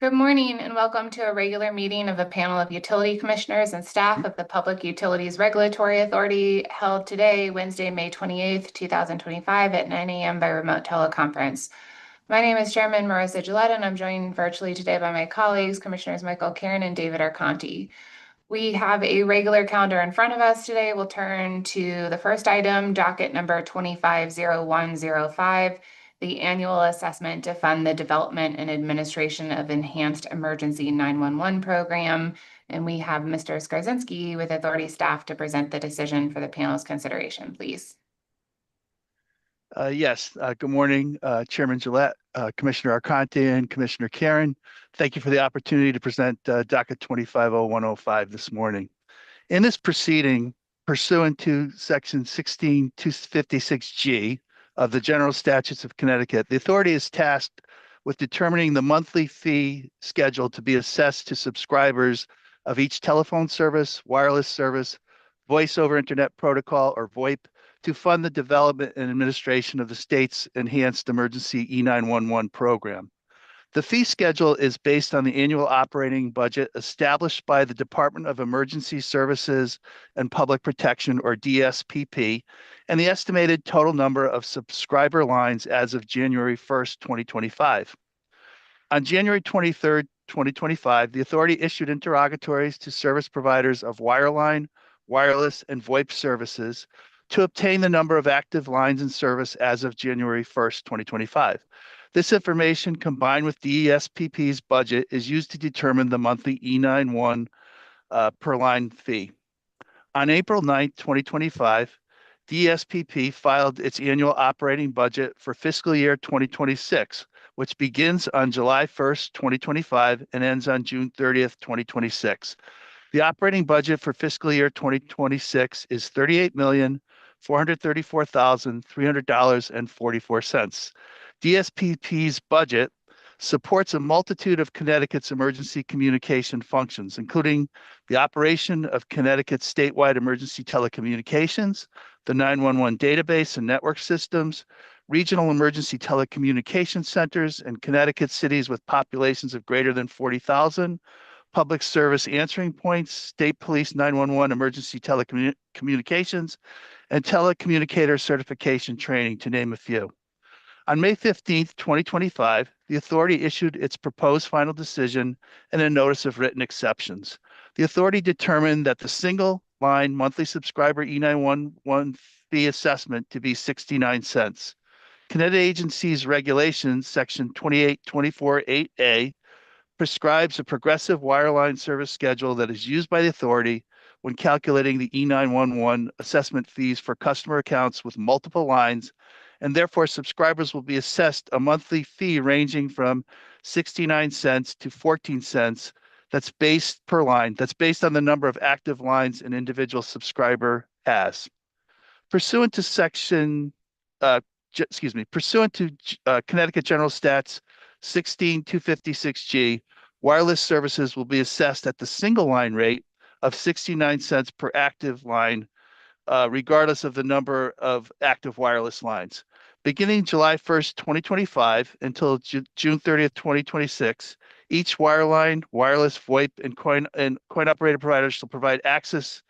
Good morning and welcome to a regular meeting of the panel of utility commissioners and staff of the Public Utilities Regulatory Authority held today, Wednesday, May 28th, 2025 at 9 a.m. by remote teleconference. My name is Chairman Marissa Gillette and I'm joined virtually today by my colleagues, Commissioners Michael Karen and David Arconti. We have a regular calendar in front of us today. We'll turn to the first item, docket number 250105, the annual assessment to fund the development and administration of enhanced emergency 911 program. And we have Mr. Skarzinski with authority staff to present the decision for the panel's consideration, please. Yes, good morning, Chairman Gillette, Commissioner Arconti, and Commissioner Karen. Thank you for the opportunity to present docket 250105 this morning. In this proceeding, pursuant to Section 16256G of the General Statutes of Connecticut, the authority is tasked with determining the monthly fee schedule to be assessed to subscribers of each telephone service, wireless service, voice over internet protocol, or VoIP, to fund the development and administration of the state's enhanced emergency E911 program. The fee schedule is based on the annual operating budget established by the Department of Emergency Services and Public Protection, or DSPP, and the estimated total number of subscriber lines as of January 1st, 2025. On January 23rd, 2025, the authority issued interrogatories to service providers of wireline, wireless, and VoIP services to obtain the number of active lines in service as of January 1st, 2025. This information, combined with DESPP's budget, is used to determine the monthly E91 per line fee. On April 9th, 2025, DESPP filed its annual operating budget for fiscal year 2026, which begins on July 1st, 2025 and ends on June 30th, 2026. The operating budget for fiscal year 2026 is $38,434,300.44. DSPP's budget supports a multitude of Connecticut's emergency communication functions, including the operation of Connecticut's statewide emergency telecommunications, the 911 database and network systems, regional emergency telecommunication centers in Connecticut cities with populations of greater than 40,000, public service answering points, state police 911 emergency telecommunications, and telecommunicator certification training, to name a few. On May 15th, 2025, the authority issued its proposed final decision and a notice of written exceptions. The authority determined that the single line monthly subscriber E911 fee assessment to be 69 cents. Connecticut Agency's regulations, section 28248A, prescribes a progressive wireline service schedule that is used by the authority when calculating the E911 assessment fees for customer accounts with multiple lines, and therefore subscribers will be assessed a monthly fee ranging from 69 cents to 14 cents that's based per line, that's based on the number of active lines an individual subscriber has. Pursuant to Connecticut General Stats 16256G, wireless services will be assessed at the single line rate of 69 cents per active line, regardless of the number of active wireless lines. Beginning July 1st, 2025 until June 30th, 2026, each wireline, wireless, VoIP, and coin operated providers shall provide access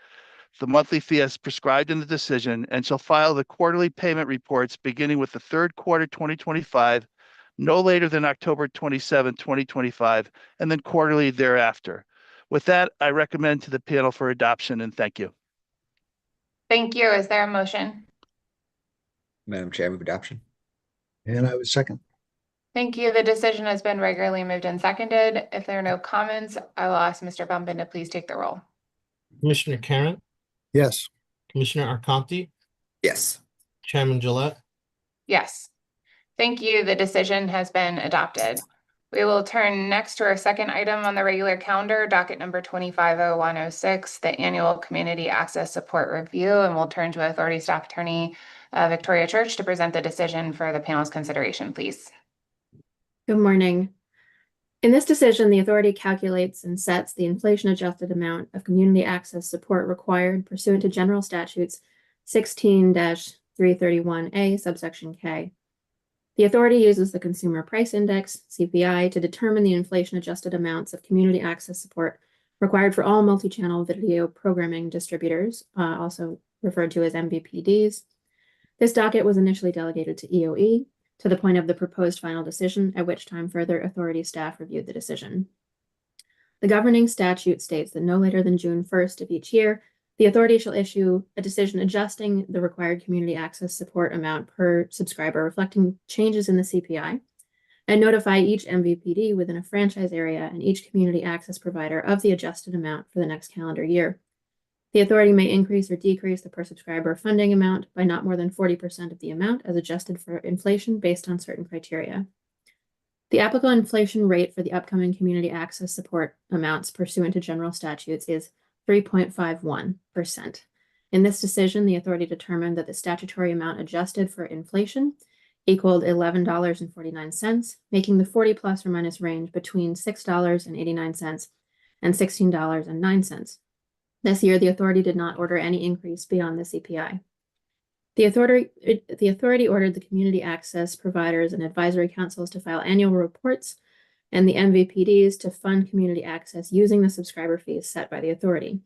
the monthly fee as prescribed in the decision and shall file the quarterly payment reports beginning with the third quarter 2025, no later than October 27, 2025, and then quarterly thereafter. With that, I recommend to the panel for adoption, and thank you. Thank you. Is there a motion? Madam Chair, move adoption. And I would second. Thank you. The decision has been regularly moved and seconded. If there are no comments, I will ask Mr. Bumpin to please take the roll. Commissioner Karen, Yes. Commissioner Arconti, Yes. Chairman Gillette. Yes. Thank you. The decision has been adopted. We will turn next to our second item on the regular calendar, docket number 250106, the annual community access support review, and we'll turn to Authority Staff Attorney Victoria Church to present the decision for the panel's consideration, please. Good morning. In this decision, the authority calculates and sets the inflation-adjusted amount of community access support required pursuant to General Statutes 16-331A, subsection K. The authority uses the Consumer Price Index, CPI, to determine the inflation-adjusted amounts of community access support required for all multi-channel video programming distributors, also referred to as MVPDs. This docket was initially delegated to EOE to the point of the proposed final decision, at which time further authority staff reviewed the decision. The governing statute states that no later than June 1st of each year, the authority shall issue a decision adjusting the required community access support amount per subscriber, reflecting changes in the CPI, and notify each MVPD within a franchise area and each community access provider of the adjusted amount for the next calendar year. The authority may increase or decrease the per subscriber funding amount by not more than 40% of the amount as adjusted for inflation based on certain criteria. The applicable inflation rate for the upcoming community access support amounts pursuant to general statutes is 3.51%. In this decision, the authority determined that the statutory amount adjusted for inflation equaled $11.49, making the 40 plus or minus range between $6.89 and $16.09. This year, the authority did not order any increase beyond the CPI. The authority ordered the community access providers and advisory councils to file annual reports and the MVPDs to fund community access using the subscriber fees set by the authority.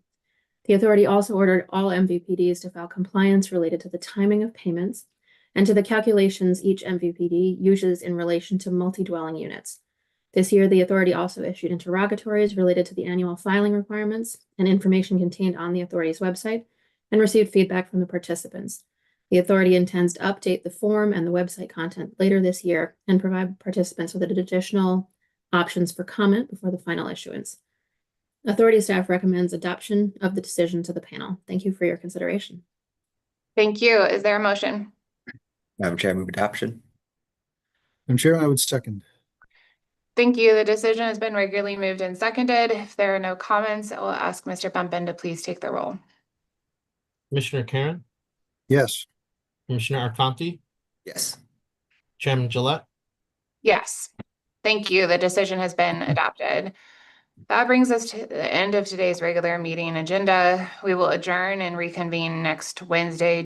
The authority also ordered all MVPDs to file compliance related to the timing of payments and to the calculations each MVPD uses in relation to multi-dwelling units. This year, the authority also issued interrogatories related to the annual filing requirements and information contained on the authority's website and received feedback from the participants. The authority intends to update the form and the website content later this year and provide participants with additional options for comment before the final issuance. Authority staff recommends adoption of the decision to the panel. Thank you for your consideration. Thank you. Is there a motion? Madam Chair, I move adoption. Madam Chair, I would second. Thank you. The decision has been regularly moved and seconded. If there are no comments, I will ask Mr. Bumpin to please take the roll. Commissioner Karen, Yes. Commissioner Arconti, Yes. Chairman Gillette, Yes. Thank you. The decision has been adopted. That brings us to the end of today's regular meeting agenda. We will adjourn and reconvene next Wednesday,